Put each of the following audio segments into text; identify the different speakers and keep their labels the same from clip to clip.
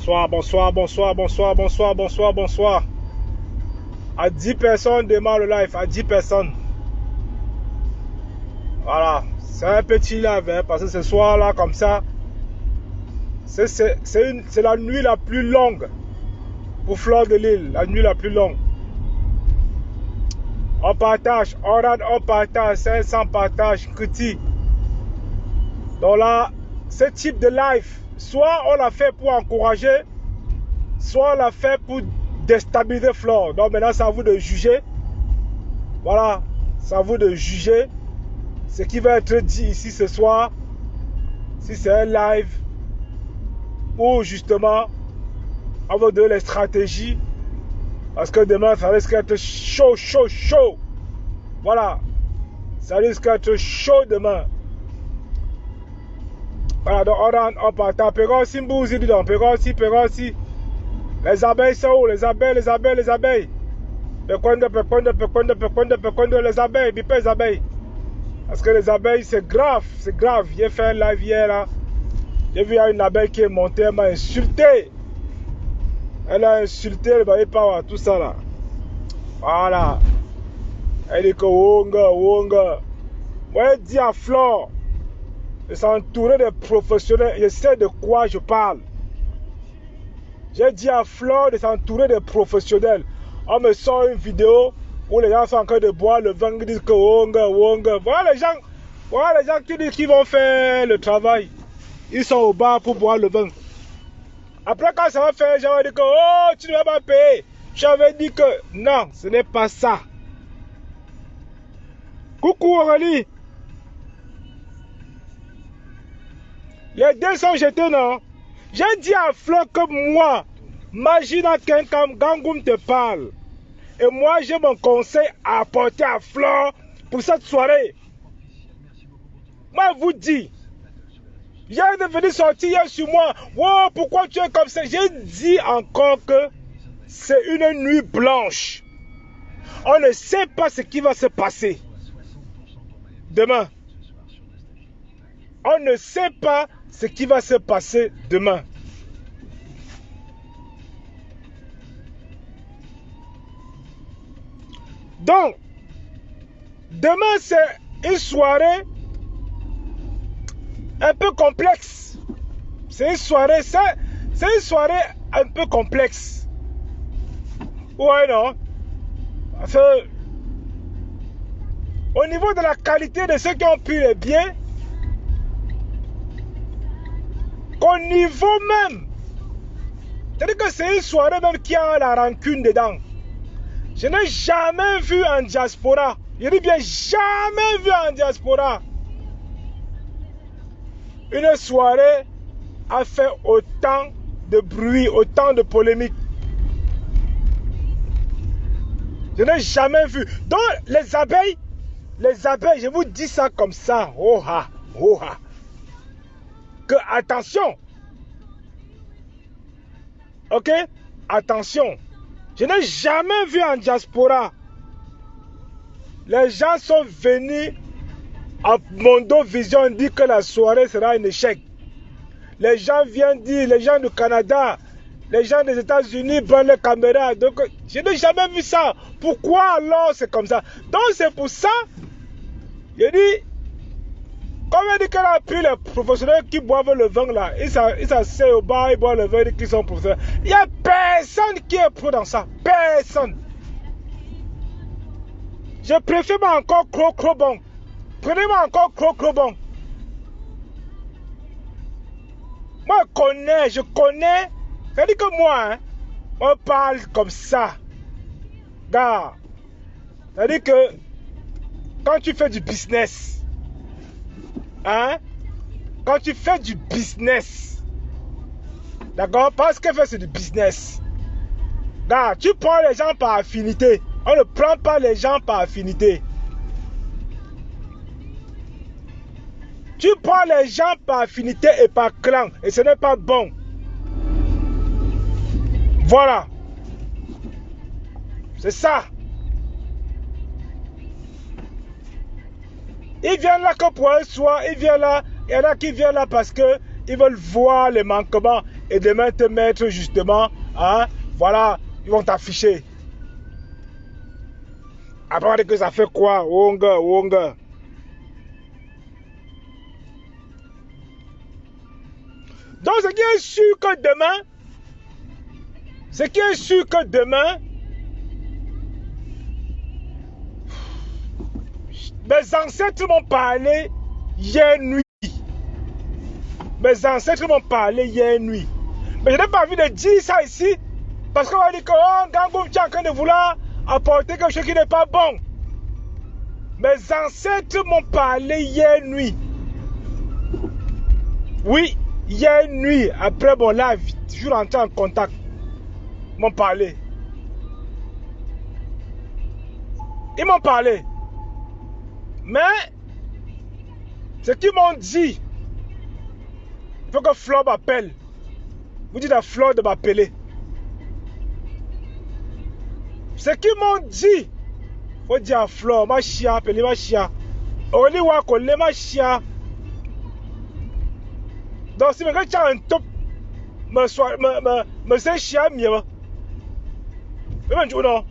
Speaker 1: Bonsoir, bonsoir, bonsoir, bonsoir, bonsoir, bonsoir, bonsoir. À 10 personnes, démarre le live. À 10 personnes. Voilà. C'est un petit live, hein, parce que ce soir-là, comme ça, c'est la nuit la plus longue pour Fleur de Lille. La nuit la plus longue. On partage, on partage, 500 partages, critique. Donc là, ce type de live, soit on l'a fait pour encourager, soit on l'a fait pour déstabiliser Flore. Donc maintenant, c'est à vous de juger. Voilà, c'est à vous de juger ce qui va être dit ici ce soir. Si c'est un live ou justement, on va donner les stratégies. Parce que demain, ça risque d'être chaud, chaud, chaud. Voilà, ça risque d'être chaud demain. Voilà, donc on partage. Pérosi, Mbouzi, dis donc. Pérosi, Pérosi. Les abeilles sont où? Les abeilles, les abeilles, les abeilles. Péconde, péconde, péconde, péconde, péconde, les abeilles. Bipé, les abeilles. Parce que les abeilles, c'est grave, c'est grave. J'ai fait un live hier là. J'ai vu une abeille qui est montée, elle m'a insulté. Elle a insulté le baby power, tout ça là. Voilà. Elle dit que Wonga, Wonga. Moi, je dis à Flore de s'entourer de professionnels. Je sais de quoi je parle. J'ai dit à Flore de s'entourer de professionnels. On me sort une vidéo où les gens sont en train de boire le vin, ils disent que Wonga, Wonga. Voilà les gens qui disent qu'ils vont faire le travail. Ils sont au bar pour boire le vin. Après, quand ça va faire, les gens vont dire que oh, tu ne vas pas payer. J'avais dit que non, ce n'est pas ça. Coucou Aurélie. Les deux sont jetés, non? J'ai dit à Flore que moi, imagine à quelqu'un Gangoum te parle. Et moi, j'ai mon conseil à apporter à Flore pour cette soirée. Moi, je vous dis, j'ai venu sortir hier sur moi. Wow, pourquoi tu es comme ça? J'ai dit encore que c'est une nuit blanche. On ne sait pas ce qui va se passer demain. On ne sait pas ce qui va se passer demain. Donc, demain c'est une soirée un peu complexe. C'est une soirée un peu complexe. Ouais, non? Parce que, au niveau de la qualité de ceux qui ont pris les billets, qu'au niveau même, c'est-à-dire que c'est une soirée même qui a la rancune dedans. Je n'ai jamais vu en diaspora, je dis bien jamais vu en diaspora, une soirée a fait autant de bruit, autant de polémique. Je n'ai jamais vu. Donc les abeilles, je vous dis ça comme ça, oh ha, que attention, ok, attention. Je n'ai jamais vu en diaspora. Les gens sont venus à Mondo Vision dire que la soirée sera un échec. Les gens viennent dire, les gens du Canada, les gens des États-Unis prennent les caméras. Donc, je n'ai jamais vu ça. Pourquoi alors c'est comme ça? Donc, c'est pour ça, je dis, comme il dit qu'elle a pris les professionnels qui boivent le vin là, ils s'asseyent au bar, ils boivent le vin, ils disent qu'ils sont professionnels. Il n'y a personne qui est pro dans ça. Personne. Je préfère encore Cro bon. Prenez-moi encore Cro bon. Moi, je connais. C'est-à-dire que moi, hein, on parle comme ça. Gars, c'est-à-dire que quand tu fais du business, hein, quand tu fais du business, d'accord, parce que c'est du business, gars, tu prends les gens par affinité. On ne prend pas les gens par affinité. Tu prends les gens par affinité et par clan, et ce n'est pas bon. Voilà. C'est ça. Ils viennent là que pour un soir, ils viennent là, il y en a qui viennent là parce qu'ils veulent voir les manquements. et demain te mettre justement, hein, voilà, ils vont t'afficher. Après que ça fait quoi? Wonga, wonga. Donc ce qui est sûr que demain, mes ancêtres m'ont parlé hier nuit. Mes ancêtres m'ont parlé hier nuit. Mais je n'ai pas envie de dire ça ici. Parce qu'on va dire que oh, Gangoum, tu es en train de vouloir apporter quelque chose qui n'est pas bon. Mes ancêtres m'ont parlé hier nuit. Oui, hier nuit, après mon live, je suis rentré en contact. Ils m'ont parlé. Ils m'ont parlé. Mais, ce qu'ils m'ont dit, il faut que Flore m'appelle. Vous dites à Flore de m'appeler. Ce qu'ils m'ont dit, il faut dire à Flore, ma chia, appelez ma chia. Aurélie Wakole, ma chia. Donc si tu as un top, me c'est chia mieux. Non.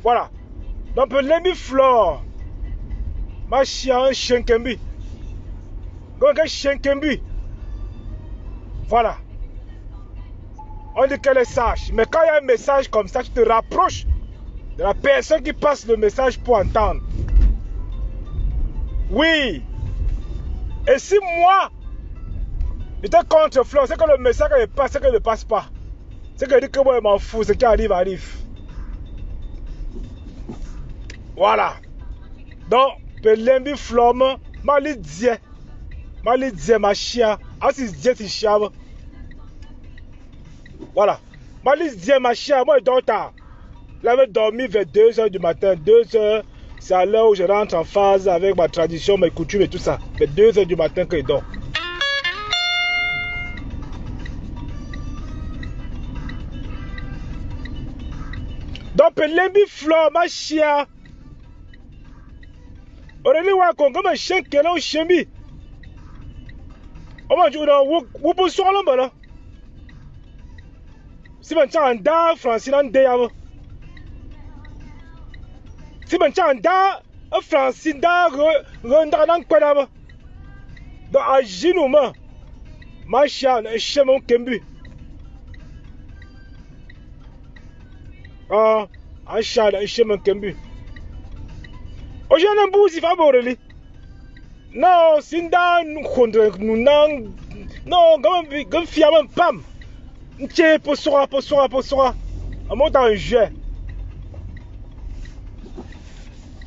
Speaker 1: Voilà. Donc l'ami Flore, ma chia un chien kembi. Donc un chien kembi. Voilà. On dit qu'elle est sage. Mais quand il y a un message comme ça, tu te rapproches de la personne qui passe le message pour entendre. Oui. Et si moi, j'étais contre Flore, c'est que le message passe, c'est qu'il ne passe pas. C'est que je dis que moi, je m'en fous, ce qui arrive, arrive. Voilà. Donc, Pelembi Flore, ma lidie, ma chia, asi die si chia. Voilà. Ma lidie, ma chia, moi, je dors tard. J'avais dormi vers 2 h du matin. 2 h, c'est à l'heure où je rentre en phase avec ma tradition, mes coutumes et tout ça. Vers 2 h du matin que je dors. Donc, Pelembi Flore, ma chia. Aurélie Wakon, comme un chien qui est là au chien. On va dire, vous pouvez sur l'homme là. Si vous avez un da, Francine, un da. Si vous avez un da, Francine, da, un quoi là. Donc, à genoux, ma chia, un chien, mon kembu. Ah, un chat, un chien, mon kembu. Aujourd'hui, on a un bout, il va Aurélie. Non, Sinda, nous non, comme fiamment, pam. Tiens, pour soi. On monte en juin.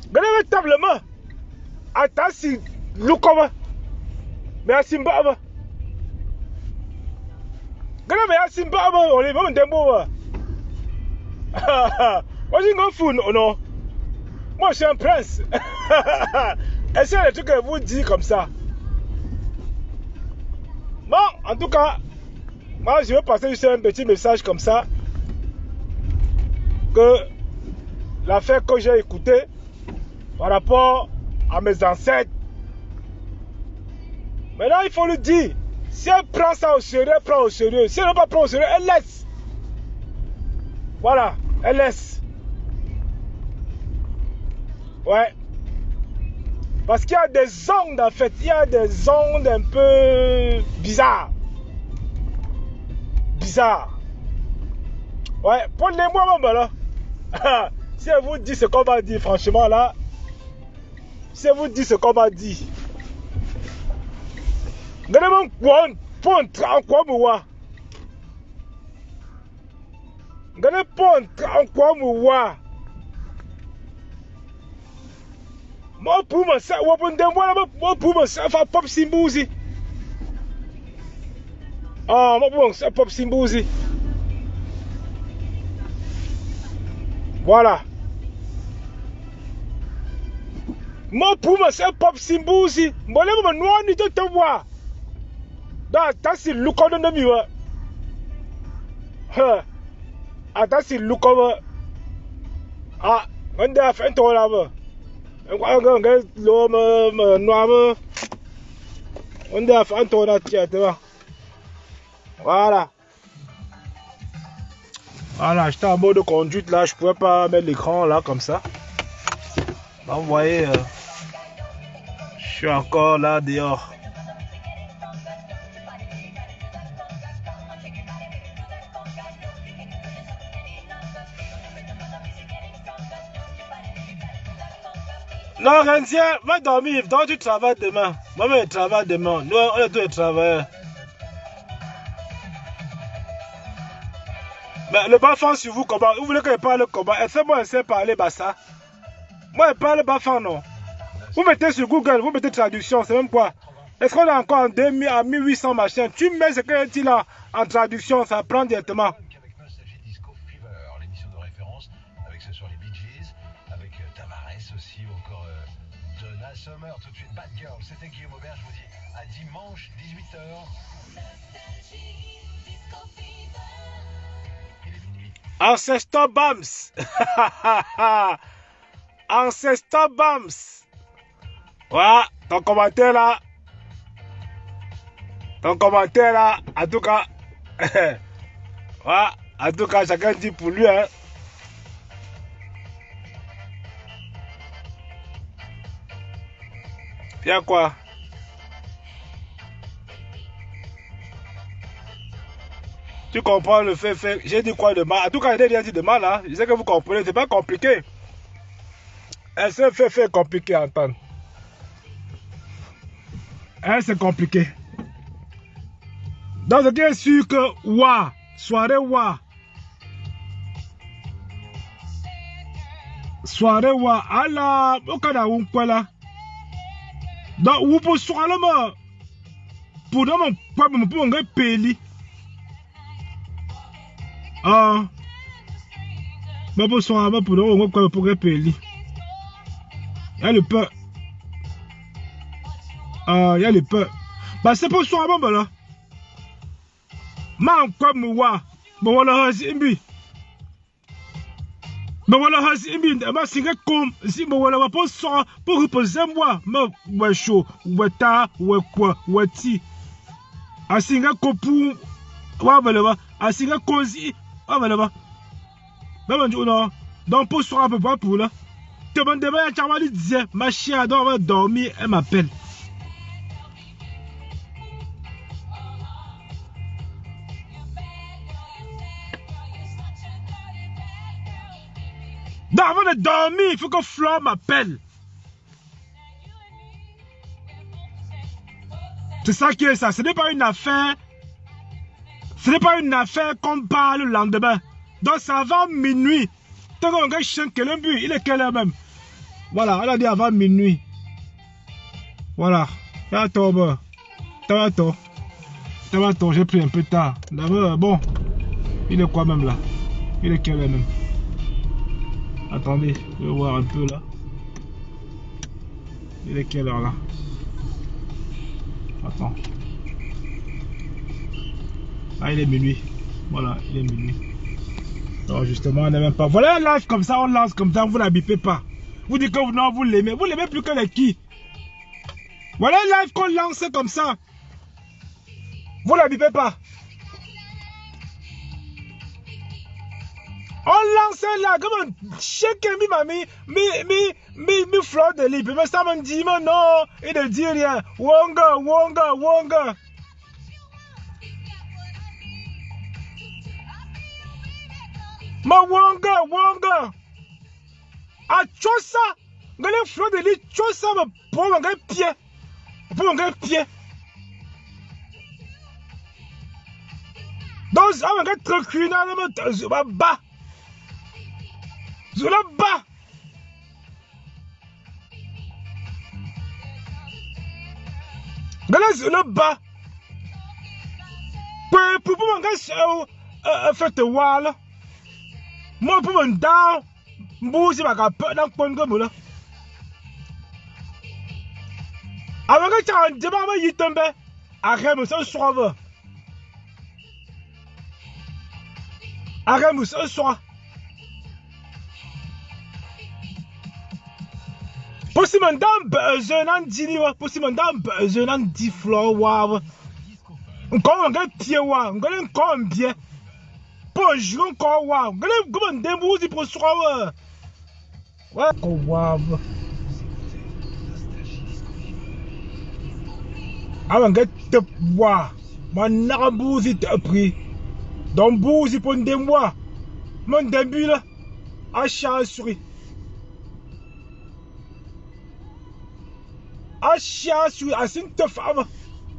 Speaker 1: Regardez véritablement. Attends, si, Loukova. Mais à Simba. Regardez, à Simba, on est même d'un beau. Moi, j'ai un fou, non. Moi, je suis un prince. Est-ce qu'il y a des trucs que vous dites comme ça? Bon, en tout cas, moi, je vais passer juste un petit message comme ça. Que l'affaire que j'ai écoutée par rapport à mes ancêtres. Maintenant, il faut le dire. Si elle prend ça au sérieux, elle prend au sérieux. Si elle ne pas prend au sérieux, elle laisse. Voilà, elle laisse. Ouais. Parce qu'il y a des ondes en fait. Il y a des ondes un peu bizarres. Ouais, prenez-moi même là. Si elle vous dit ce qu'on va dire, franchement là. Si elle vous dit ce qu'on va dire. Regardez-moi quoi moi. Regardez-moi quoi moi. Moi pour myself, moi pour myself, I pop Simbuzi. Ah, moi pour myself, pop Simbuzi. Voilà. Moi pour myself, pop Simbuzi. Moi là, moi noir ni te voir. That's the look on the mirror. That's the look over. Ah, when they have entered over. On a fait un tour là, voilà. Voilà, j'étais en mode conduite là, je pouvais pas mettre l'écran là comme ça. Là, vous voyez, je suis encore là dehors. Non, Renzien, va dormir. Donc tu travailles demain. Moi-même, je travaille demain. Nous, on est tous les travailleurs. Mais le bas-fond sur vous, comment? Vous voulez que je parle comment? Moi essayer de parler ça. Moi, je parle bas-fond, non. Vous mettez sur Google, vous mettez traduction, c'est même quoi? Est-ce qu'on est encore en 2000, à 1800 machin? Tu mets ce que dit là en traduction, ça prend directement.
Speaker 2: L'émission de référence, avec ce soir les Bee Gees, avec Tavares aussi, ou encore Donna Summer, tout de suite Bad Girl. C'était Guillaume Aubert, je vous dis à dimanche 18h.
Speaker 1: Ancestor Bams. Ancestor Bams. Voilà, ton commentaire là. Ton commentaire là, en tout cas. Voilà, en tout cas, chacun dit pour lui. Hein. Il y a quoi? Tu comprends le fait. J'ai dit quoi de mal? En tout cas, j'ai rien dit de mal. Hein. Je sais que vous comprenez. C'est pas compliqué. Elle se fait compliqué à entendre. C'est compliqué. Donc, ce qui est sûr que Wa, soirée Wa. Soirée Wa. Allah, au Canada, quoi là? Donc, vous pouvez soirée là, pour nous, pour nous, payer. Ah, mais pour soir, pour nous, on va pour payer. Il y a le peu. Ah, il y a le peu. Bah, c'est pour soir, bon, là. Man, quoi, moi, bon, voilà, imbi. Mais voilà, imbi, ma singa comme, si, bon, voilà, pour soir, pour reposer moi, mais, ouais, chaud, ouais, ta, ouais, quoi, ouais, ti. A singa kopu, ouais, voilà, a singa kozi. Ah, ben là-bas. Donc, pour soir, un peu pas pour là. Demandez-moi à Charmali disait, ma chienne doit dormir, elle m'appelle. Donc, avant de dormir, il faut que Flore m'appelle. C'est ça qui est ça. Ce n'est pas une affaire. Ce n'est pas une affaire qu'on parle le lendemain. Donc c'est avant minuit. Tant qu'on regarde quel but, il est quelle heure même? Voilà, elle a dit avant minuit. Voilà. Attends, j'ai pris un peu tard. D'abord, bon. Il est quoi même là? Il est quelle heure même? Attendez, je vais voir un peu là. Il est quelle heure là? Attends. Ah, il est minuit. Voilà, il est minuit. Non, justement, on n'est même pas. Voilà un live comme ça, on lance comme ça, vous n'habitez pas. Vous dites que non, vous l'aimez. Vous l'aimez plus que les qui? Voilà un live qu'on lance comme ça. Vous n'habitez pas. On lance là, comme un chèque, mi fleur de libre. Mais ça me dit, mais non, il ne dit rien. Wonga. Ma wonga. A chosa. Ngale fleur de libre, chosa, me pour un pied. Pour un pied. Donc, on va être criminel, je vais bas. Je le bas. Je le bas. Pour me faire te voir. Moi, pour me down, je vais pas dans le point comme là. Avant que tu aies un débat, je vais tomber. Arrête, je vais sauver. Arrête, je vais sauver. Pour si mon dame, je n'en dis pas. Pour si mon dame, je n'en dis fleur. Encore un pied, encore un pied. pour un jour encore, waouh. Comment débouser pour soi, ouais. Oh, waouh. Ah, on get te waouh. Mon arabouzi te pris. Donc, bouzi pour un démois. Mon début là. Achat souris. Achat souris. Asin te femme.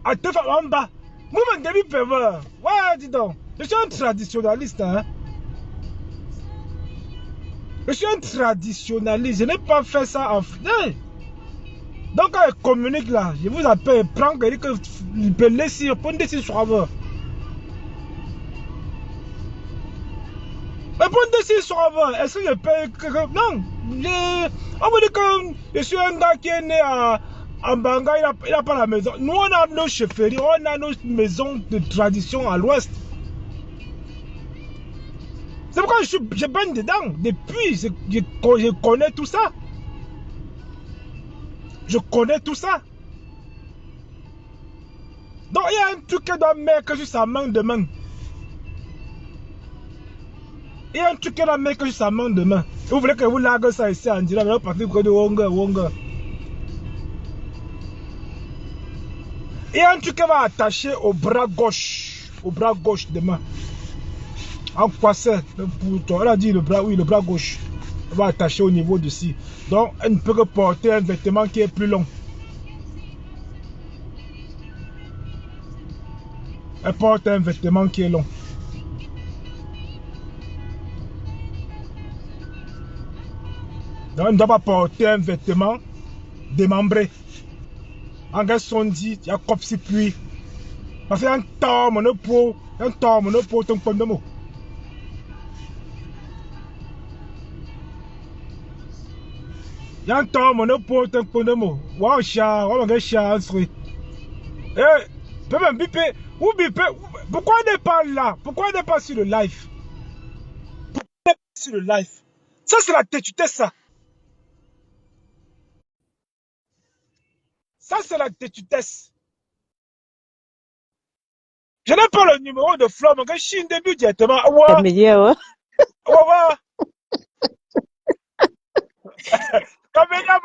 Speaker 1: A te femme en bas. Moi, mon début peut voir. Ouais, dis donc. Je suis un traditionnaliste, hein. Je suis un traditionnaliste. Je n'ai pas fait ça en fait. Donc, quand il communique là, je vous appelle, prends quelqu'un que peut laisser, répondre sur serveur. Répondez sur serveur. Est-ce que je paye non. On me dit que je suis un gars qui est né en Banga, il n'a pas la maison. Nous, on a nos chefferies, on a nos maisons de tradition à l'ouest. C'est pourquoi je baigne dedans. Depuis, je connais tout ça. Je connais tout ça. Donc, il y a un truc qui doit mettre sur sa main demain. Il y a un truc qui doit mettre sur sa main demain. Vous voulez que vous larguez ça ici en direct, vous partez de Wonga. Il y a un truc qui va attacher au bras gauche. Au bras gauche demain. En quoi c'est? Elle a dit le bras, oui, le bras gauche. Elle va attacher au niveau de ci. Donc, elle ne peut que porter un vêtement qui est plus long. Elle porte un vêtement qui est long. Donc, elle ne doit pas porter un vêtement démembré. En gars, son dit, il y a comme si puis. Parce qu'il y a un temps, mon épaule, ton point de mot. Il y a un temps, mon épaule, ton point de mot. Waouh, chat, on va chat, Eh, peut même biper. Ou biper. Pourquoi elle n'est pas là? Pourquoi elle n'est pas sur le live? Pourquoi elle n'est pas sur le live? Ça, c'est la têtutesse, ça. Ça, c'est la têtutesse. Je n'ai pas le numéro de Flo, mais je suis un début directement. Ouais,
Speaker 3: Camélia,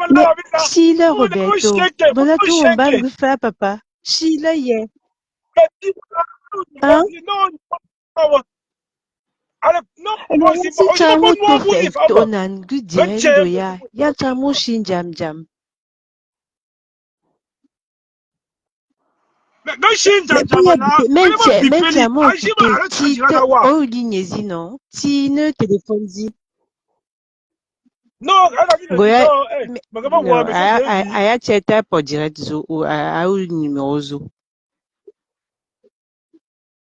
Speaker 3: Sheila Roberto. Bolato Ombangu fa papa. Sheila ye. Hein? Si chamo to fe onan gu direndo ya. Ya chamo shin jam jam. Men chamo occupé. Ti te o lignezi non. Ti ne téléphone di.
Speaker 1: Non, elle a dit
Speaker 3: Goya.
Speaker 1: non,
Speaker 3: Aya cheta pour direct zo ou a numéro zo.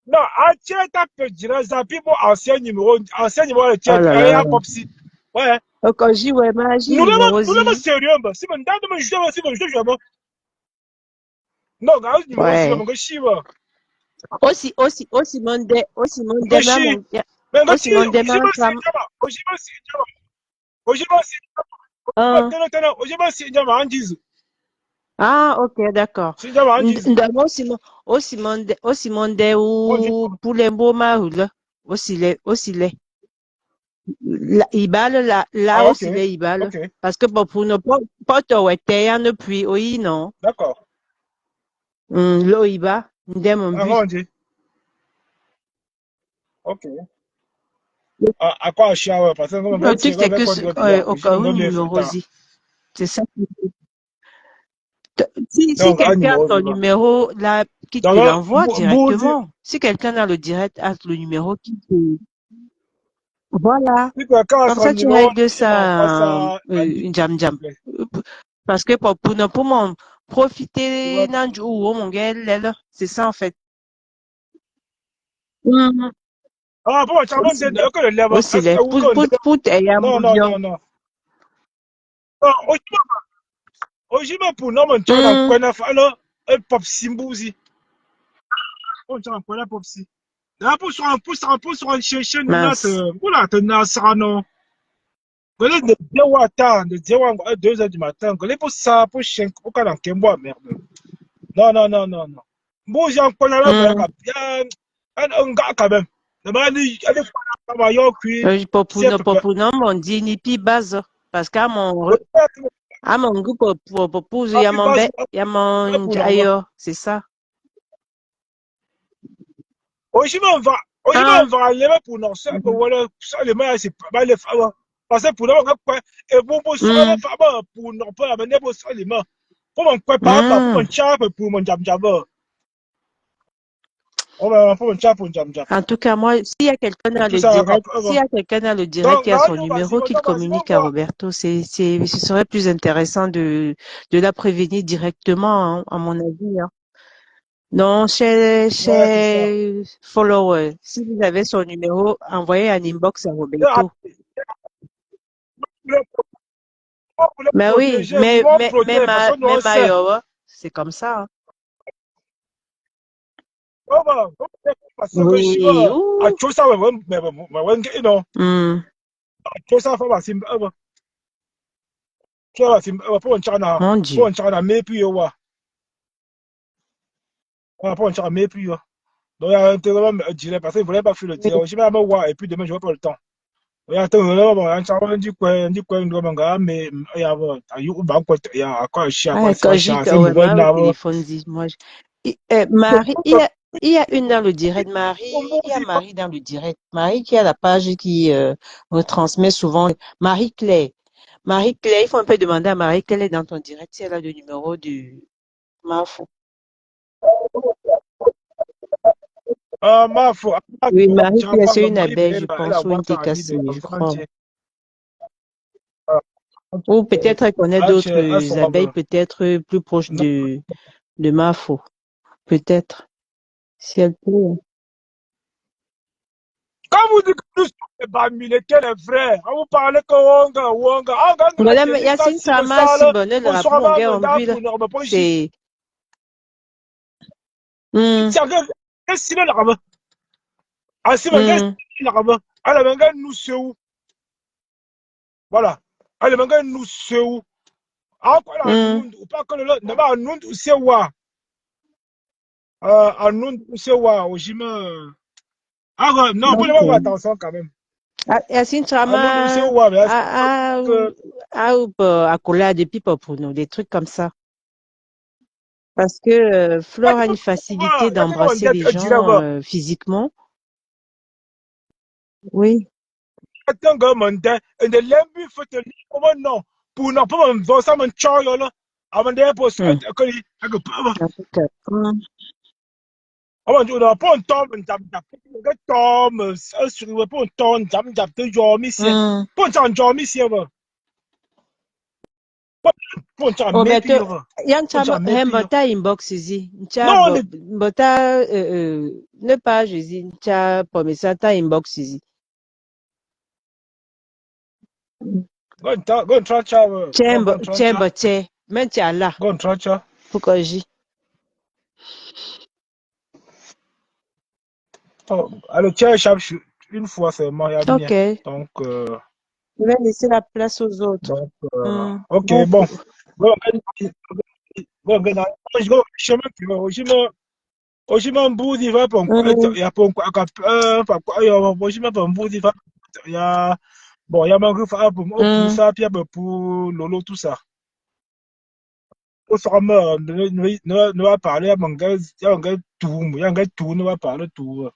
Speaker 1: Non, Acheta peut dire ça, puis bon, ancien numéro de chat, il y a Popsi. Ouais.
Speaker 3: Quand j'y ouais, ma j'y
Speaker 1: Nous
Speaker 3: numéro
Speaker 1: sommes sérieux, si mon dame me joue, si mon jeu, non, gars, numéro si mon chiva.
Speaker 3: Aussi monde, ah, ok, d'accord. Aussi monde ou pour les beaux maroules, aussi les. Ibal là aussi les ibal. Parce que pour ne pas te ouais, ne puis, oui, non.
Speaker 1: D'accord.
Speaker 3: L'eau iba, ndem
Speaker 1: but. Ok. À quoi shower? Parce que
Speaker 3: le truc, c'est que au cas où numéro c'est ça. Si quelqu'un a ton numéro, là, qui te l'envoie directement. Si quelqu'un a le direct, a le numéro qui te... Voilà. Comme ça, tu règles ça, une jam. Parce que pour m'en profiter, mon gars, c'est ça, en fait.
Speaker 1: Ah, bon, tu as dit que le level.
Speaker 3: Aussi,
Speaker 1: non. Ojima pour non, mon chien, alors, un pop simbuzi. On tient un point là, pop si. Là, pour sur un chien, voilà, t'es nasrano. Quand les de 0 à 2 heures du matin, quand les pour ça, pour chien, pour qu'on en bois, merde. Non. Bon, j'ai un point là, un gars quand même.
Speaker 3: Pour non, mon dit ni pi base. Parce qu'à mon goût, pour poser, il y a mon ailleurs. C'est ça. Ah.
Speaker 1: Parce que pour nous, et pour non pas amener pour seulement. Pour mon quoi pas pour mon chap pour mon jam jam.
Speaker 3: En tout cas, moi, s'il y a quelqu'un dans le direct, qui a son numéro, qu'il communique à Roberto, ce serait plus intéressant de la prévenir directement, hein, à mon avis. Hein. Non, chez follower, si vous avez son numéro, envoyez un inbox à Roberto. Mais oui, mais Mayowa, c'est comme ça. Hein. Oui. Mon Dieu.
Speaker 1: Donc, il y a intérêt à dire parce qu'il ne voulait pas faire le tir. Je vais me voir et puis demain, je n'aurai pas le temps. Il y a intérêt à dire
Speaker 3: Marie, il y a une dans le direct, Marie, il y a Marie dans le direct. Marie qui a la page qui retransmet souvent. Marie-Claire, il faut un peu demander à Marie quelle est dans ton direct si elle a le numéro du Mafou. Oui, Marie, c'est une abeille, je pense, ou une técasse, je crois. Ou peut-être elle connaît d'autres abeilles, peut-être plus proches de Mafou. Peut-être. Si elle peut.
Speaker 1: Quand vous dites que nous sommes Bamileke, les frères, on vous parle que Wonga.
Speaker 3: Voilà, mais Yacine Sama, si bonne, la pour mon gars, on vit c'est.
Speaker 1: Voilà. Allez, manga nous seu. Ah, quoi, ou pas que le ne va nous c'est wa. Nous c'est wa, au gym. Ah, non, vous n'avez pas attention quand même.
Speaker 3: Yacine Sama, accolade des pipes pour nous, des trucs comme ça. Parce que Flore a une facilité d'embrasser les gens physiquement. Oui. Roberto, Yanchama, Mbota inbox ici. Mbota, ne pas Jésus, Ncha, Pomesata inbox ici.
Speaker 1: Go try chow.
Speaker 3: Chamber, mais tu as là.
Speaker 1: Go try chow.
Speaker 3: Pourquoi j'y?
Speaker 1: Alors, tiens, une fois seulement, il y a bien.
Speaker 3: Ok.
Speaker 1: Donc,
Speaker 3: je vais laisser la place aux autres.
Speaker 1: Donc, ok, bon. Oshima mbuzi va pour ya pour mbuzi va ya bon ya mangu fa pour ça puis pour lolo tout ça. Au sommet ne va parler à manga ya tout ne va parler tout.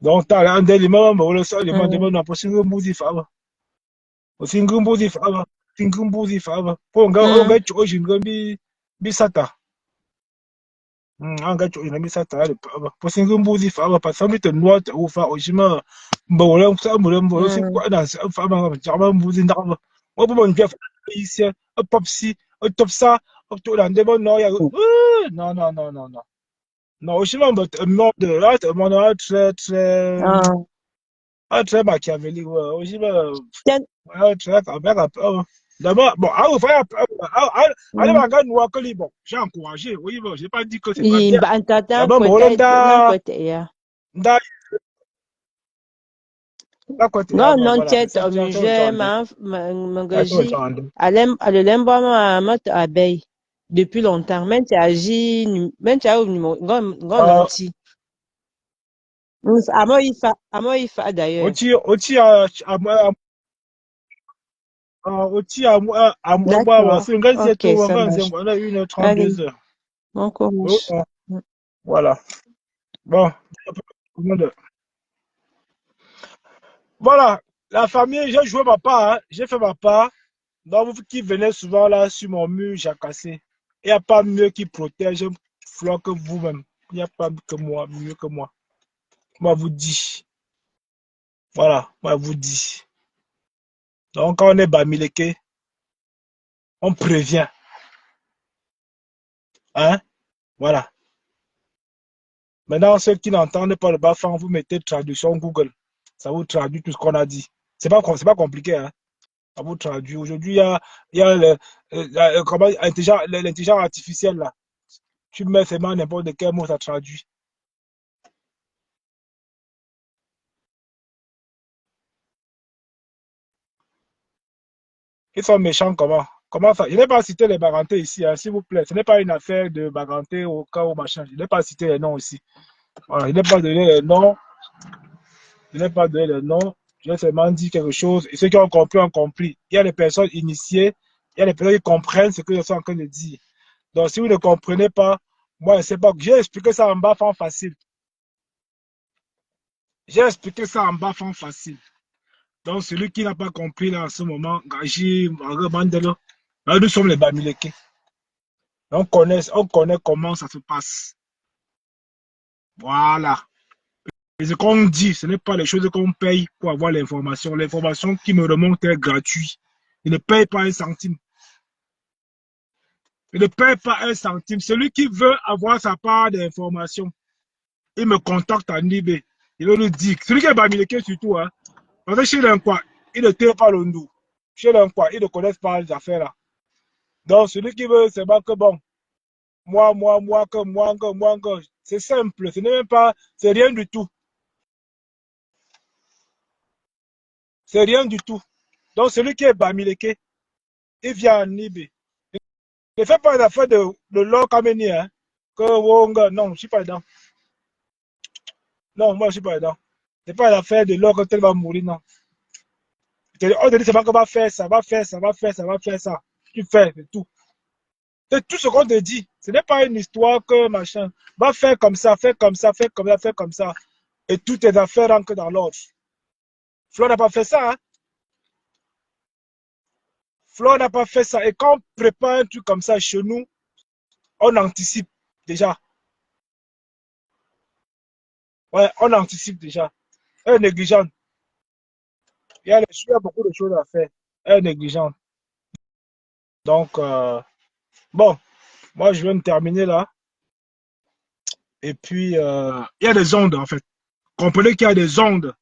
Speaker 1: Donc t'as un élément mais le seul élément de na possible mbuzi fa ba. Osingu mbuzi fa ba. Singu mbuzi fa ba. Pour nga cho jinga bi sata. Anga cho ina misa tare po singu mbuzi fa ba pa mi te noa te u fa o shima mbo le sa mbo le mbo si kwa na fa ba ja ba mbuzi nda ba o bo bon jef isi o popsi o topsa o to la ndebo no ya non non o shima mbo mo de là te mo na très machiavélique o shima très ka d'abord, bon, allez, ma nous bon, j'ai encouragé, oui, bon, j'ai pas dit que c'est pas bien. D'abord,
Speaker 3: non, tête, abeille depuis longtemps. Même tu agis, même tu as Amoifa d'ailleurs. D'accord. Ok, ça marche. Allez,
Speaker 1: 1h32.
Speaker 3: bon courage.
Speaker 1: Voilà. Bon. Voilà. La famille, j'ai joué ma part. Hein. J'ai fait ma part. Donc, vous qui venez souvent là sur mon mur, j'ai cassé. Il n'y a pas mieux qui protège Flo que vous-même. Il n'y a pas que moi, mieux que moi. Moi, vous dis. Voilà, moi, vous dis. Donc, quand on est Bamileke, on prévient. Hein? Voilà. Maintenant, ceux qui n'entendent pas le Bafang, vous mettez traduction Google. Ça vous traduit tout ce qu'on a dit. C'est pas compliqué, hein? Ça vous traduit. Aujourd'hui, il y a l'intelligence artificielle, là. Tu mets seulement n'importe quel mot, ça traduit. Ils sont méchants comment? Comment ça? Je n'ai pas cité les Bagantés ici, hein, s'il vous plaît. Ce n'est pas une affaire de Baganté au cas où machin. Je n'ai pas cité les noms ici. Voilà, je n'ai pas donné les noms. Je n'ai pas donné les noms. Je n'ai seulement dit quelque chose. Et ceux qui ont compris ont compris. Il y a les personnes initiées. Il y a les personnes qui comprennent ce que je suis en train de dire. Donc, si vous ne comprenez pas, moi, je ne sais pas. J'ai expliqué ça en bas, fond facile. J'ai expliqué ça en bas, fond facile. Donc, celui qui n'a pas compris là en ce moment, Gaji, Mandela, là, nous sommes les Bamileke. On connaît comment ça se passe. Voilà. Et ce qu'on dit, ce n'est pas les choses qu'on paye pour avoir l'information. L'information qui me remonte est gratuite. Je ne paye pas un centime. Je ne paye pas un centime. Celui qui veut avoir sa part d'information, il me contacte en eBay. Il veut nous dire. Celui qui est Bamileke surtout, hein. Parce que chez l'Inqua, il ne tire pas le nous. Chez l'Inqua, ils ne connaissent pas les affaires là. Donc, celui qui veut, c'est pas que bon. Que. C'est simple. Ce n'est même pas, c'est rien du tout. C'est rien du tout. Donc, celui qui est Bamileke, il vient en Ibé. Ne fais pas l'affaire de l'or Kameni, hein. Que Wonga, non, je ne suis pas dedans. Non, moi, je ne suis pas dedans. Ce n'est pas l'affaire de l'or quand elle va mourir, non. On te dit, c'est pas qu'on va faire ça, va faire ça, va faire ça, va faire ça. Tu fais, c'est tout. C'est tout ce qu'on te dit. Ce n'est pas une histoire que machin. Va faire comme ça, faire comme ça, faire comme ça, faire comme ça. Et toutes tes affaires rentrent dans l'ordre. Flo n'a pas fait ça, hein. Flo n'a pas fait ça. Et quand on prépare un truc comme ça chez nous, on anticipe déjà. Ouais, on anticipe déjà. Elle est négligente. Il y a beaucoup de choses à faire. Elle est négligente. Donc, bon, moi, je vais me terminer là. Et puis, il y a des ondes, en fait. Comprenez qu'il y a des ondes.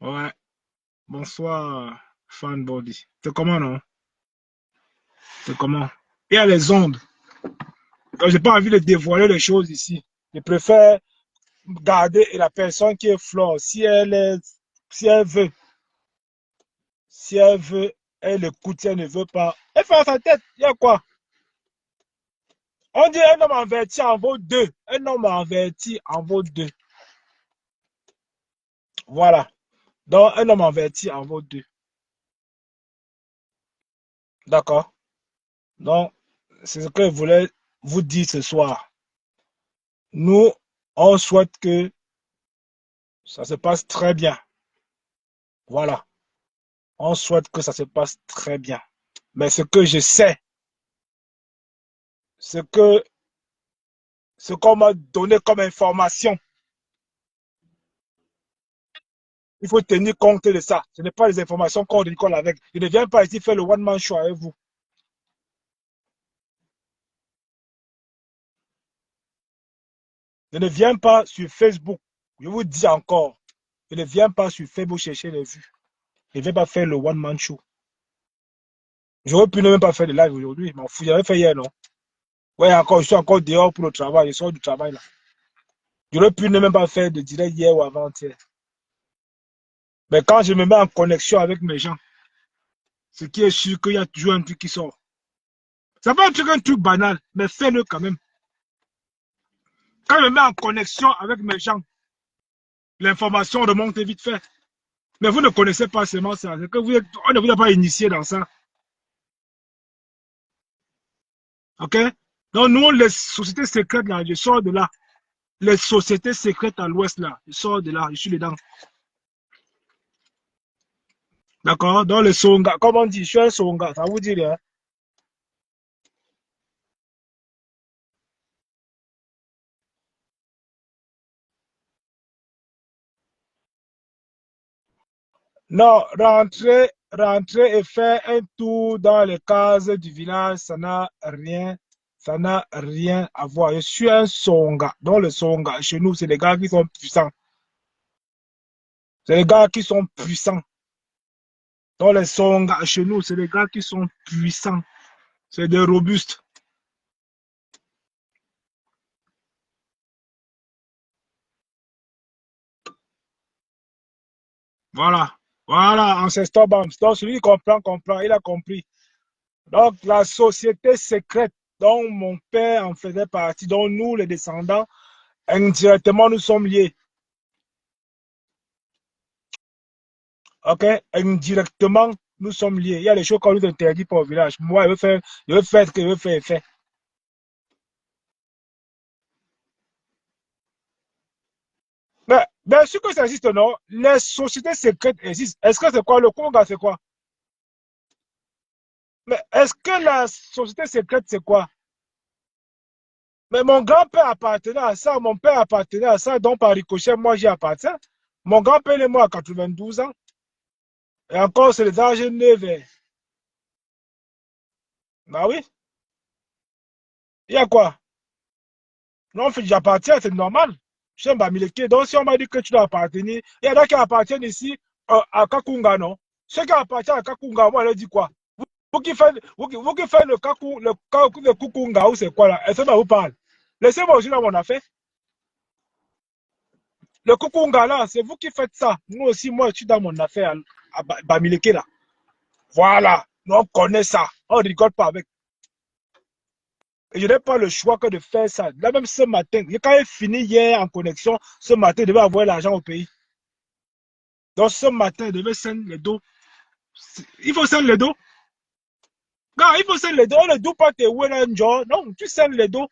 Speaker 1: Ouais. Bonsoir, fanbody. C'est comment, non? C'est comment? Il y a les ondes. Donc, j'ai pas envie de dévoiler les choses ici. Je préfère garder la personne qui est Flore. Si elle veut, si elle veut, elle écoute, si elle ne veut pas. Elle fait à sa tête. Il y a quoi? On dit un homme averti en vaut deux. Un homme averti en vaut deux. Voilà. Donc, un homme averti en vaut deux. D'accord? Donc, c'est ce que je voulais vous dire ce soir. Nous, on souhaite que ça se passe très bien. Voilà. On souhaite que ça se passe très bien. Mais ce que je sais, ce qu'on m'a donné comme information, il faut tenir compte de ça. Ce n'est pas les informations qu'on décolle avec. Je ne viens pas ici faire le one-man show avec vous. Je ne viens pas sur Facebook. Je vous dis encore, je ne viens pas sur Facebook chercher les vues. Je ne viens pas faire le one-man show. J'aurais pu ne même pas faire de live aujourd'hui. Je m'en fous. J'avais fait hier, non? Ouais, encore, je suis encore dehors pour le travail. Je sors du travail là. J'aurais pu ne même pas faire de direct hier ou avant-hier. Mais quand je me mets en connexion avec mes gens, ce qui est sûr qu'il y a toujours un truc qui sort. Ça va être un truc banal, mais fais-le quand même. Quand je me mets en connexion avec mes gens, l'information remonte vite fait. Mais vous ne connaissez pas seulement ça. C'est que on ne vous a pas initié dans ça. OK? Donc, nous, les sociétés secrètes, là, je sors de là. Les sociétés secrètes à l'ouest, là, je sors de là, je suis dedans. D'accord? Donc, les Songa, comme on dit, je suis un Songa, ça vous dit rien. Non, rentrer et faire un tour dans les cases du village, ça n'a rien à voir. Je suis un Songa. Donc, les Songa, chez nous, c'est des gars qui sont puissants. C'est des gars qui sont puissants. Donc, les Songa, chez nous, c'est des gars qui sont puissants. C'est des robustes. Voilà. Voilà, Ancestor Bams. Donc, celui qui comprend, comprend. Il a compris. Donc, la société secrète dont mon père en faisait partie, dont nous, les descendants, indirectement, nous sommes liés. OK? Indirectement, nous sommes liés. Il y a des choses qu'on nous interdit pas au village. Moi, je veux faire ce que je veux faire. Mais bien sûr que ça existe, non? Les sociétés secrètes existent. Est-ce que c'est quoi? Le Congo, c'est quoi? Mais est-ce que la société secrète, c'est quoi? Mais mon grand-père appartenait à ça, mon père appartenait à ça, donc par ricochet, moi j'y appartiens. Mon grand-père est mort à 92 ans. Et encore, c'est les âges neufs. Bah oui. Il y a quoi? Non, j'appartiens, c'est normal. Je suis un Bamileke. Donc, si on m'a dit que tu dois appartenir, il y en a qui appartiennent ici à Kakunga, non? Ceux qui appartiennent à Kakunga, moi, je leur dis quoi? Vous qui faites le Kukunga, ou c'est quoi là? Est-ce que vous parle? Laissez-moi aussi dans mon affaire. Le Kukunga là, c'est vous qui faites ça. Nous aussi, moi, je suis dans mon affaire à Bamileke là. Voilà. Nous, on connaît ça. On ne rigole pas avec. Et je n'ai pas le choix que de faire ça. Là, même ce matin, quand j'ai fini hier en connexion, ce matin, je devais avoir l'argent au pays. Donc, ce matin, je devais scène les dos. Il faut scène les dos. Gars, il faut scène les dos. On ne doit pas te genre. Non, tu scènes les dos.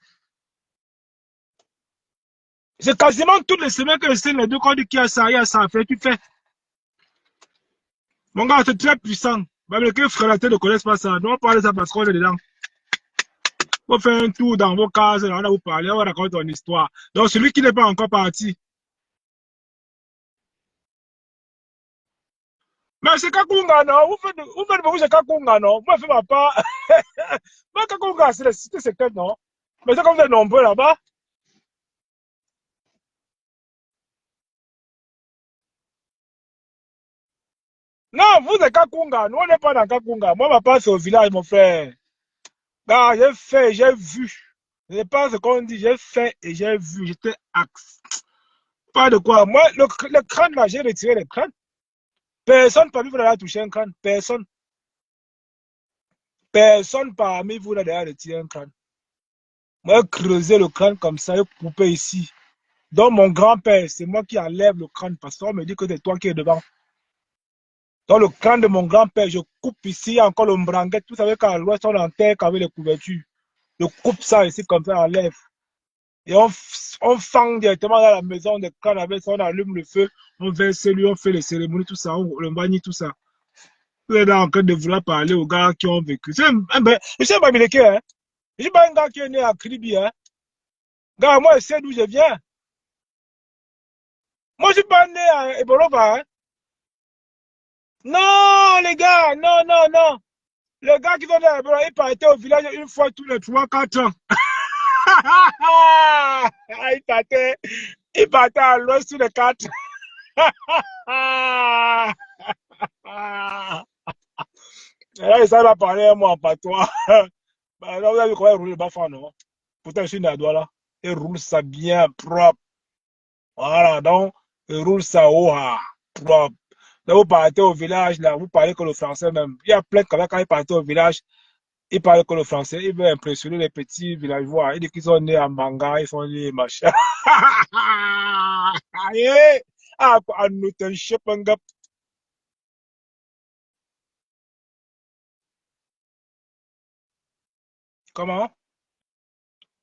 Speaker 1: C'est quasiment toutes les semaines que je scène les dos. Quand on dit qu'il y a ça, il y a ça à faire, tu fais. Mon gars, c'est très puissant. Même les frères ne connaissent pas ça. Nous, on parle de ça parce qu'on est dedans. On fait un tour dans vos cases, on va vous parler, on va raconter ton histoire. Donc, celui qui n'est pas encore parti. Mais c'est Kakunga, non? Vous faites beaucoup de Kakunga, non? Moi, je ne fais pas. Moi, Kakunga, c'est la cité secrète, non? Mais c'est comme vous êtes nombreux là-bas. Non, vous êtes Kakunga. Nous, on n'est pas dans Kakunga. Moi, ma part, c'est au village, mon frère. Non, j'ai fait, j'ai vu. Je ne sais pas ce qu'on dit. J'ai fait et j'ai vu. J'étais axe. Pas de quoi. Moi, le crâne, là, j'ai retiré le crâne. Personne parmi vous n'a touché un crâne. Personne. Personne parmi vous n'a déjà retiré un crâne. Moi, creuser le crâne comme ça et couper ici. Donc, mon grand-père, c'est moi qui enlève le crâne parce qu'on me dit que c'est toi qui es devant. Dans le crâne de mon grand-père, je coupe ici, il y a encore le mbranguette. Vous savez qu'à l'ouest, on enterre avec les couvertures. Je coupe ça ici comme ça, enlève. Et on fend directement dans la maison de crâne avec ça, on allume le feu, on verse lui, on fait les cérémonies, tout ça, on le banni, tout ça. Vous êtes en train de vouloir parler aux gars qui ont vécu. Je sais pas, Mileke, hein. Je suis pas un gars qui est né à Kribi, hein. Gars, moi, je sais d'où je viens. Moi, je suis pas né à Ebolova, hein. Non, les gars, non, non, non. Les gars qui sont là, ils partaient au village une fois tous les 3-4 ans. Ils partaient à l'ouest tous les 4. Et là, ça va parler à moi en patois. Bah, là, vous avez vu comment il roule le bafan, non? Pourtant, je suis né à Douala. Il roule ça bien propre. Voilà, donc, il roule ça propre. Là, vous partez au village, là, vous parlez que le français même. Il y a plein de quand ils partent au village. Ils parlent que le français, ils veulent impressionner les petits villageois. Ils disent qu'ils sont nés en manga, ils sont nés machin. Ah, comment?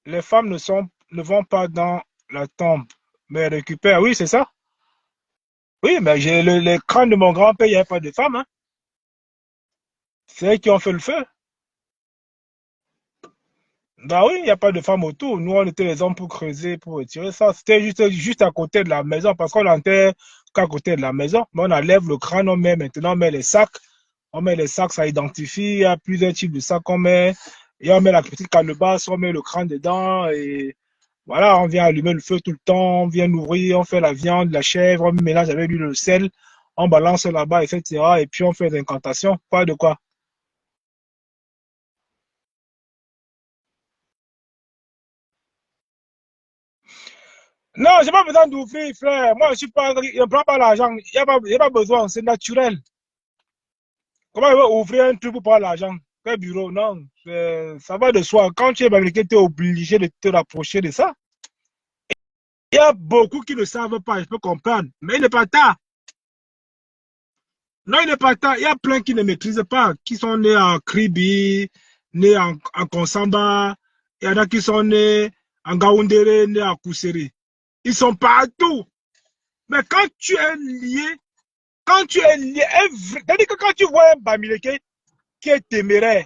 Speaker 1: Les femmes ne vont pas dans la tombe, mais elles récupèrent. Oui, c'est ça. Oui, mais j'ai le crâne de mon grand-père, il n'y avait pas de femmes. Hein. C'est eux qui ont fait le feu. Bah oui, il n'y a pas de femmes autour. Nous, on était les hommes pour creuser, pour retirer ça. C'était juste à côté de la maison, parce qu'on n'enterre qu'à côté de la maison. Mais on enlève le crâne, on met maintenant, on met les sacs. On met les sacs, ça identifie. Il y a plusieurs types de sacs qu'on met. Et on met la petite calebasse, on met le crâne dedans. Et voilà, on vient allumer le feu tout le temps. On vient nourrir, on fait la viande, la chèvre, on mélange avec l'huile, le sel. On balance là-bas, etc. Et puis on fait des incantations. Pas de quoi. Non, j'ai pas besoin d'ouvrir, frère. Moi, je suis pas, je ne prends pas l'argent. Il n'y a pas besoin, c'est naturel. Comment il va ouvrir un truc pour prendre l'argent? Quel bureau? Non, ça va de soi. Quand tu es américain, tu es obligé de te rapprocher de ça. Il y a beaucoup qui ne savent pas, je peux comprendre. Mais il n'est pas tard. Non, il n'est pas tard. Il y a plein qui ne maîtrisent pas, qui sont nés en Kribi, nés en Konsamba. Il y en a qui sont nés en Gaoundéré, nés en Kousseri. Ils sont partout. Mais quand tu es lié, c'est-à-dire que quand tu vois un Bamileke qui est téméraire,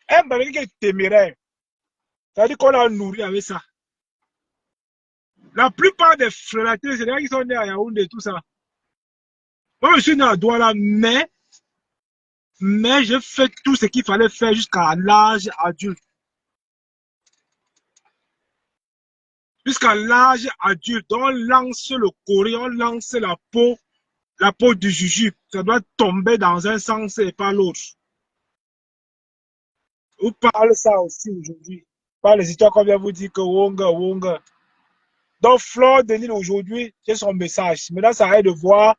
Speaker 1: un Bamileke qui est téméraire, c'est-à-dire qu'on l'a nourri avec ça. La plupart des frères, c'est des gens qui sont nés à Yaoundé, tout ça. Moi, je suis né à Douala, mais j'ai fait tout ce qu'il fallait faire jusqu'à l'âge adulte. Jusqu'à l'âge adulte, on lance le corée, on lance la peau du jujube. Ça doit tomber dans un sens et pas l'autre. Vous parlez ça aussi aujourd'hui. Par les histoires qu'on vient vous dire que Wonga, Wonga. Donc, Flore de Lille aujourd'hui, c'est son message. Maintenant, ça arrête de voir.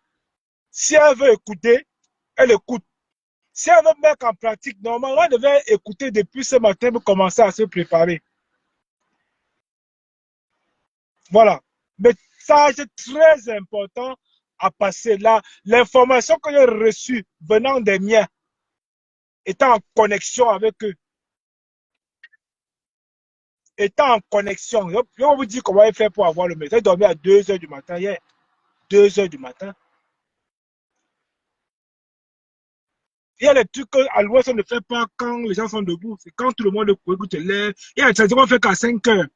Speaker 1: Si elle veut écouter, elle écoute. Si elle veut mettre en pratique, normalement, elle devait écouter depuis ce matin pour commencer à se préparer. Voilà. Message très important à passer là. L'information que j'ai reçue venant des miens, étant en connexion avec eux, étant en connexion, je vais vous dire comment il fait pour avoir le message. J'ai dormi à 2 h du matin hier. 2 h du matin. Il y a des trucs qu'à l'ouest, on ne fait pas quand les gens sont debout. C'est quand tout le monde écoute lève. Il y a des traditions qu'on fait qu'à 5 h.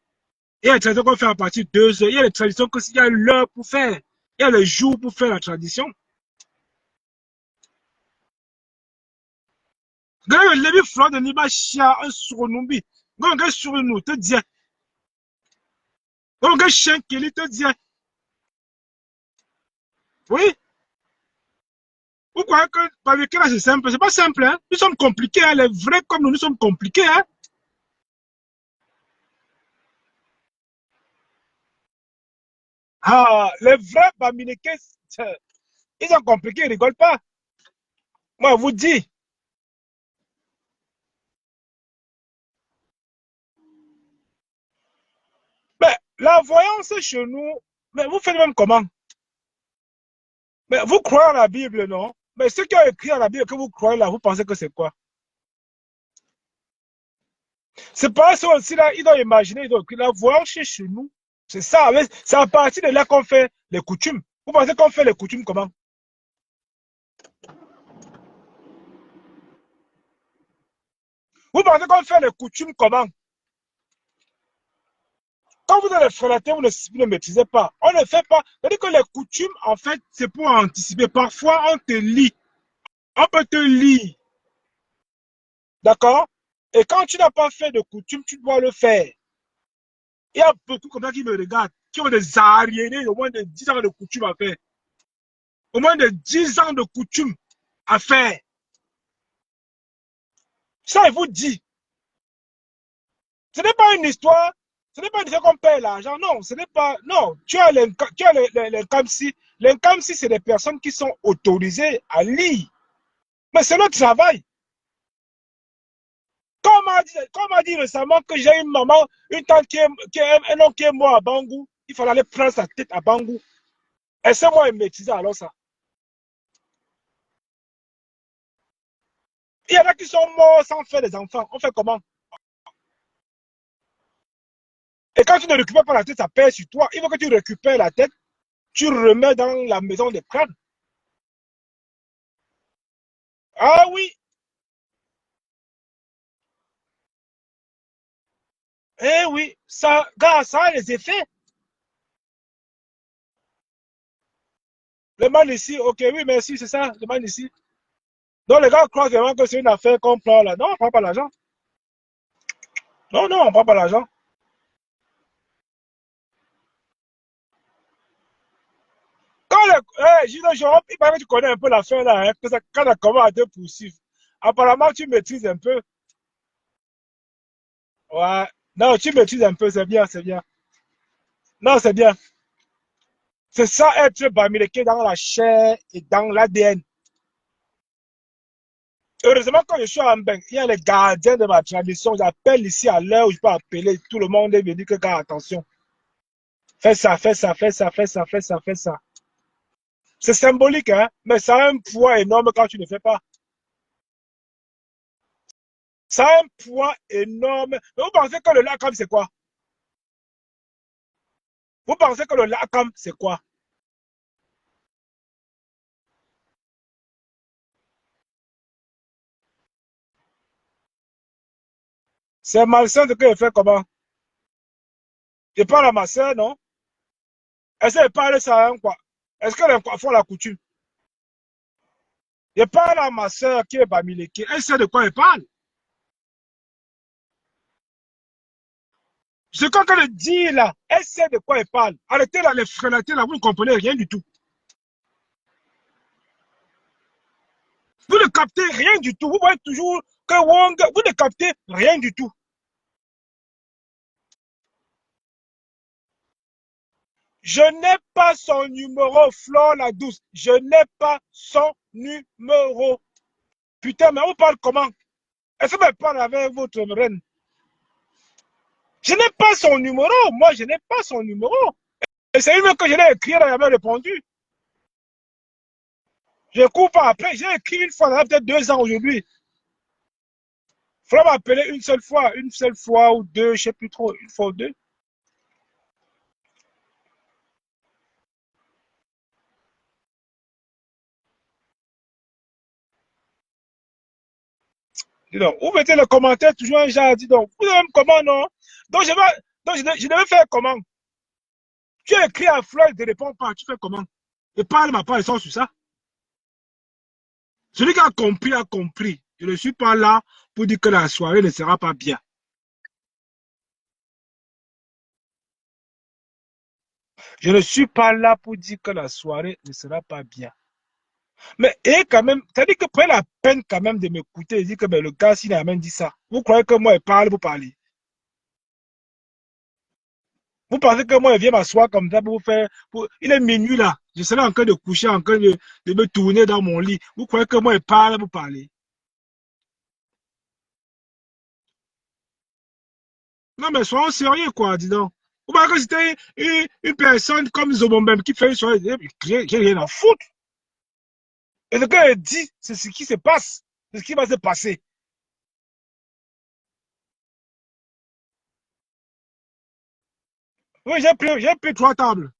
Speaker 1: Il y a des traditions qu'on fait à partir de 2 h. Il y a des traditions qu'il y a l'heure pour faire. Il y a les jours pour faire la tradition. Quand le lever flanc de Niba Chia, un surnombi. Quand on sur nous, te dit. Quand on chien qui te dit. Oui. Pourquoi que avec là c'est simple? C'est pas simple, hein? Nous sommes compliqués, hein? Les vrais comme nous sommes compliqués, hein? Ah, les vrais Baminékés, ils sont compliqués, ils rigolent pas. Moi, je vous dis. Mais la voyance chez nous, mais vous faites même comment? Mais vous croyez à la Bible, non? Mais ceux qui ont écrit à la Bible que vous croyez là, vous pensez que c'est quoi? C'est pas ça aussi là, ils doivent imaginer, ils doivent écrire la voyance chez nous. C'est ça, c'est à partir de là qu'on fait les coutumes. Vous pensez qu'on fait les coutumes comment? Vous pensez qu'on fait les coutumes comment? Quand vous êtes les frelatés, vous ne maîtrisez pas. On ne fait pas. C'est-à-dire que les coutumes, en fait, c'est pour anticiper. Parfois, on te lit. On peut te lire. D'accord? Et quand tu n'as pas fait de coutume, tu dois le faire. Il y a beaucoup comme ça qui me regardent, qui ont des aliénés, au moins de 10 ans de coutume à faire. Au moins de 10 ans de coutume à faire. Ça, il vous dit. Ce n'est pas une histoire. Ce n'est pas une histoire qu'on paye l'argent. Non, ce n'est pas. Non, tu as les CAMSI. Les CAMSI, c'est des personnes qui sont autorisées à lire. Mais c'est le travail. Comme on m'a dit récemment que j'ai une maman, une tante un oncle qui est mort à Bangou, il fallait aller prendre sa tête à Bangou. Est-ce que maîtriser alors ça? Il y en a qui sont morts sans faire des enfants. On fait comment? Et quand tu ne récupères pas la tête, ça pèse sur toi. Il faut que tu récupères la tête, tu remets dans la maison des crânes. Ah oui. Eh oui, ça, gars, ça a les effets. Le man ici, ok, oui, merci, c'est ça, le man ici. Donc les gars croient vraiment que c'est une affaire qu'on prend là. Non, on ne prend pas l'argent. Non, non, on ne prend pas l'argent. Quand Gino Jérôme, il paraît que tu connais un peu l'affaire là, hein, que ça, quand ça commence à te poursuivre. Apparemment, tu maîtrises un peu. Ouais. Non, tu maîtrises un peu, c'est bien, c'est bien. Non, c'est bien. C'est ça être bamileke dans la chair et dans l'ADN. Heureusement, quand je suis en Beng, il y a les gardiens de ma tradition. J'appelle ici à l'heure où je peux appeler tout le monde et me dire que, gars, attention. Fais ça, fais ça, fais ça, fais ça, fais ça, fais ça. C'est symbolique, hein, mais ça a un poids énorme quand tu ne fais pas. Ça a un poids énorme. Mais vous pensez que le lacam, c'est quoi? Vous pensez que le lacam, c'est quoi? C'est malsain de que je fais comment? Je parle à ma soeur, non? Est-ce qu'elle parle ça, hein, quoi? Est-ce qu'elle font la coutume? Je parle à ma soeur qui est bamileke. Elle sait de quoi elle parle. Ce qu'elle dit là, elle sait de quoi elle parle. Arrêtez là, les frélatés là, vous ne comprenez rien du tout. Vous ne captez rien du tout. Vous voyez toujours que Wong, vous ne captez rien du tout. Je n'ai pas son numéro, Flore la douce. Je n'ai pas son numéro. Putain, mais on parle comment? Est-ce que je parle avec votre reine? Je n'ai pas son numéro. Moi, je n'ai pas son numéro. Et c'est une que je l'ai écrit, elle avait répondu. Je ne cours pas après. J'ai écrit une fois, ça a peut-être 2 ans aujourd'hui. Il faut m'appeler une seule fois ou deux, je ne sais plus trop, une fois ou deux. Dis donc, vous mettez le commentaire toujours un genre, dis donc, vous aimez comment, non? Donc, je devais faire comment? Tu as écrit à Floyd, ne réponds pas, tu fais comment? Et parle ma part, ils sont sur ça. Celui qui a compris, a compris. Je ne suis pas là pour dire que la soirée ne sera pas bien. Je ne suis pas là pour dire que la soirée ne sera pas bien. Mais et quand même, c'est-à-dire que prenez la peine quand même de m'écouter et dire que ben, le gars, s'il a même dit ça, vous croyez que moi, il parle pour parler? Vous pensez que moi, il vient m'asseoir comme ça pour vous faire... Il est minuit là, je serai en train de coucher, en train de me tourner dans mon lit. Vous croyez que moi, il parle pour parler? Non, mais soyons sérieux, quoi, dis donc. Vous pensez que c'était une personne comme Zobomben qui fait une soirée, j'ai rien à foutre. Et ce qu'elle dit, c'est ce qui se passe, c'est ce qui va se passer. Oui, j'ai pris 3 tables.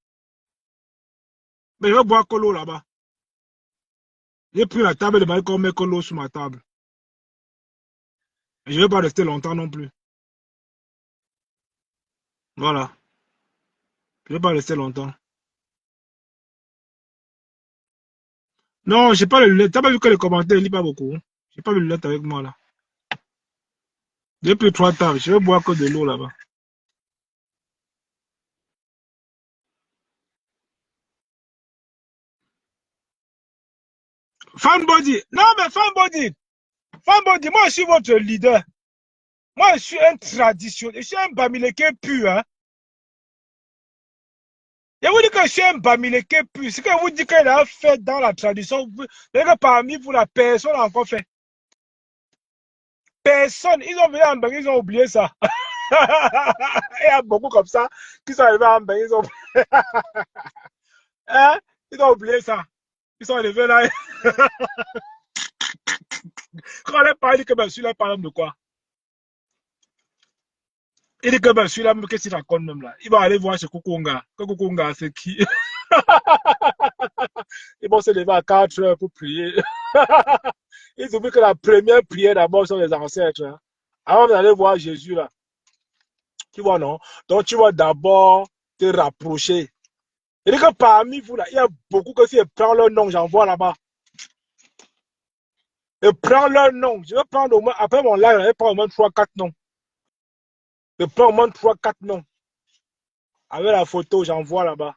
Speaker 1: Mais je vais boire Colo là-bas. J'ai pris la table de bail qu'on met Colo sur ma table. Et je ne vais pas rester longtemps non plus. Voilà. Je ne vais pas rester longtemps. Non, j'ai pas les lunettes. T'as pas vu que les commentaires, il lit pas beaucoup. J'ai pas mes lunettes avec moi là. J'ai pris 3 tables. Je vais boire que de l'eau là-bas. Fanbody. Non, mais Fanbody. Fanbody, moi je suis votre leader. Moi je suis un traditionnel. Je suis un Bamileke pur. Hein. Je vous dis que c'est un Bamileke plus. Ce que vous dites qu'il a fait dans la tradition, que parmi vous, la personne n'a encore fait. Personne. Ils ont venu en Bangui, ils ont oublié ça. Il y a beaucoup comme ça qui sont arrivés en Bangui, ils ont oublié. Hein? Ils ont oublié ça. Ils sont arrivés là. Quand on leur parle, il dit que ben, celui-là parle de quoi? Il dit que ben, celui-là, qu'est-ce qu'il raconte même là? Il va aller voir chez Kukunga. Kukunga, c'est qui? Ils vont se lever à 4 heures pour prier. Ils oublient que la première prière d'abord sont les ancêtres. Hein. Avant d'aller voir Jésus là. Tu vois, non? Donc tu vas d'abord te rapprocher. Il dit que parmi vous là, il y a beaucoup que si je prends leur nom, j'envoie là-bas. Je prends leur nom. Je vais prendre au moins, après mon live, je vais prendre au moins 3-4 noms. Je prends au moins 3-4 noms. Avec la photo, j'envoie là-bas.